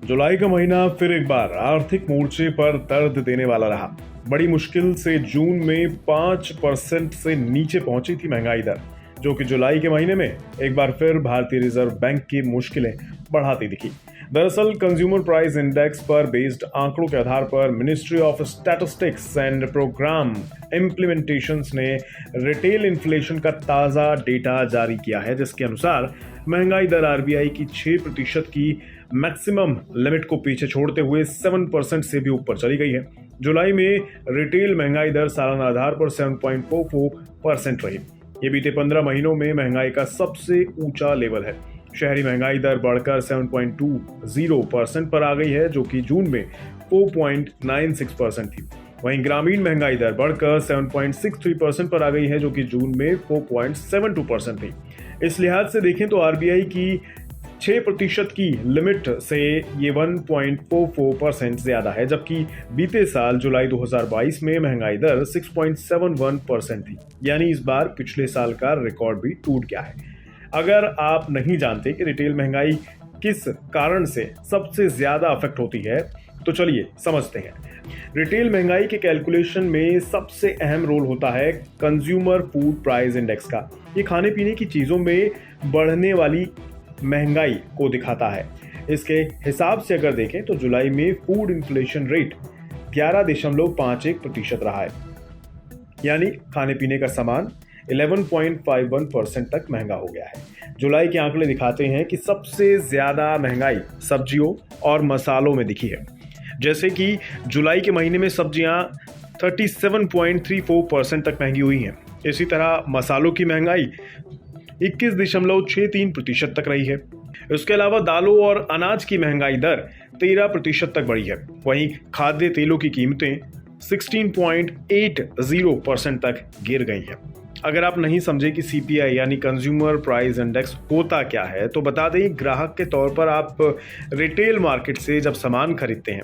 जुलाई का महीना फिर एक बार आर्थिक मोर्चे पर दर्द देने वाला रहा। बड़ी मुश्किल से जून में 5% से नीचे पहुंची थी महंगाई दर, जो कि जुलाई के महीने में एक बार फिर भारतीय रिजर्व बैंक की मुश्किलें बढ़ाती दिखी। दरअसल कंज्यूमर प्राइस इंडेक्स पर बेस्ड आंकड़ों के आधार पर ministry of statistics and programme implementations ने रिटेल इन्फ्लेशन का ताजा डेटा जारी किया है, जिसके अनुसार महंगाई दर आरबीआई की 6% की मैक्सिमम लिमिट को पीछे छोड़ते हुए 7% से भी ऊपर चली गई है। जुलाई में रिटेल महंगाई दर सालाना आधार पर 7.44% रही। ये बीते 15 महीनों में महंगाई का सबसे ऊंचा लेवल है। शहरी महंगाई दर बढ़कर 7.20% पर आ गई है, जो कि जून में 4.96% थी। वहीं ग्रामीण महंगाई दर बढ़कर 7.63% पर आ गई है, जो कि जून में 4.72% थी। इस लिहाज से देखें तो आरबीआई की 6% की लिमिट से ये 1.44% ज्यादा है, जबकि बीते साल जुलाई 2022 में महंगाई दर 6.71% थी। यानी इस बार पिछले साल का रिकॉर्ड भी टूट गया है। अगर आप नहीं जानते कि रिटेल महंगाई किस कारण से सबसे ज्यादा अफेक्ट होती है, तो चलिए समझते हैं। रिटेल महंगाई के कैलकुलेशन में सबसे अहम रोल होता है कंज्यूमर फूड प्राइस इंडेक्स का। ये खाने पीने की चीजों में बढ़ने वाली महंगाई को दिखाता है। इसके हिसाब से अगर देखें तो जुलाई में फूड इन्फ्लेशन रेट 11.51% रहा है, यानी खाने पीने का सामान 11.51% तक महंगा हो गया है। जुलाई के आंकड़े दिखाते हैं कि सबसे ज्यादा महंगाई सब्जियों और मसालों में दिखी है। जैसे कि जुलाई के महीने में सब्जियां 37.34% तक महंगी हुई हैं। इसी तरह मसालों की महंगाई 21.63% तक रही है। इसके अलावा दालों और अनाज की महंगाई दर 13% तक बढ़ी है। वहीं खाद्य तेलों की कीमतें 16.80% तक गिर गई हैं। अगर आप नहीं समझे कि सीपीआई यानी कंज्यूमर प्राइस इंडेक्स होता क्या है, तो बता दें, ग्राहक के तौर पर आप रिटेल मार्केट से जब सामान खरीदते हैं,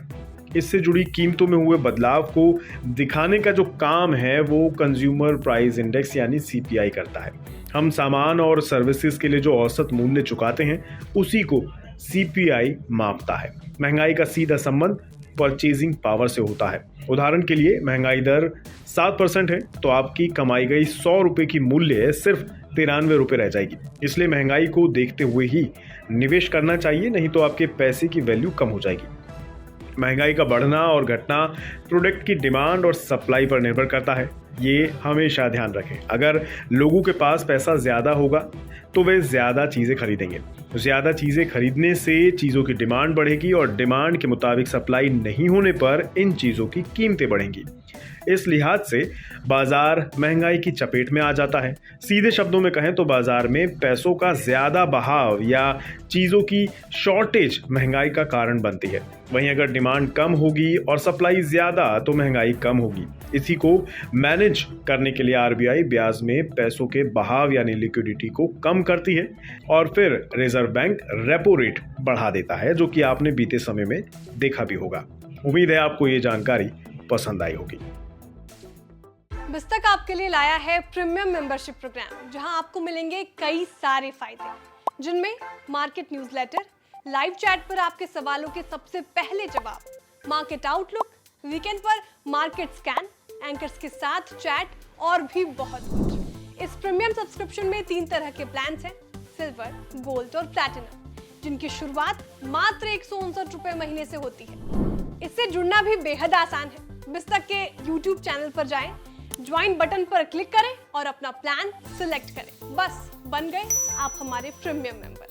इससे जुड़ी कीमतों में हुए बदलाव को दिखाने का जो काम है वो कंज्यूमर प्राइस इंडेक्स यानी सीपीआई करता है। हम सामान और सर्विसेज के लिए जो औसत मूल्य चुकाते हैं, उसी को सीपीआई मापता है। महंगाई का सीधा संबंध परचेजिंग पावर से होता है। उदाहरण के लिए महंगाई दर 7% है तो आपकी कमाई गई 100 रुपए की मूल्य सिर्फ 93 रुपए रह जाएगी। इसलिए महंगाई को देखते हुए ही निवेश करना चाहिए, नहीं तो आपके पैसे की वैल्यू कम हो जाएगी। महंगाई का बढ़ना और घटना प्रोडक्ट की डिमांड और सप्लाई पर निर्भर करता है। ये हमेशा ध्यान रखें। अगर लोगों के पास पैसा ज्यादा होगा तो वे ज्यादा चीजें खरीदेंगे। ज्यादा चीजें खरीदने से चीजों की डिमांड बढ़ेगी और डिमांड के मुताबिक सप्लाई नहीं होने पर इन चीजों की कीमतें बढ़ेंगी। इस लिहाज से बाजार महंगाई की चपेट में आ जाता है। सीधे शब्दों में कहें तो बाजार में पैसों का ज्यादा बहाव या चीजों की शॉर्टेज महंगाई का कारण बनती है। वहीं अगर डिमांड कम होगी और सप्लाई ज्यादा तो महंगाई कम होगी। इसी को मैनेज करने के लिए आरबीआई ब्याज में पैसों के बहाव यानी लिक्विडिटी को कम करती है और फिर रिजर्व बैंक रेपो रेट बढ़ा देता है, जो कि आपने बीते समय में देखा भी होगा। उम्मीद है आपको ये जानकारी पसंद आई होगी। बिस्तक आपके लिए लाया है प्रीमियम मेंबरशिप प्रोग्राम, जहां आपको मिलेंगे कई सारे फायदे, जिनमें मार्केट न्यूज़लेटर, लाइव चैट पर आपके सवालों के सबसे पहले जवाब, मार्केट आउटलुक, वीकेंड पर मार्केट स्कैन, एंकर्स के साथ चैट और भी बहुत कुछ। इस प्रीमियम सब्सक्रिप्शन में 3 तरह के प्लान हैं, सिल्वर, गोल्ड और प्लैटिनम, जिनकी शुरुआत मात्र 159 रुपए महीने से होती है। इससे जुड़ना भी बेहद आसान है। बिस्तक के YouTube चैनल पर जाएं, ज्वाइन बटन पर क्लिक करें और अपना प्लान सिलेक्ट करें। बस बन गए आप हमारे प्रीमियम मेंबर।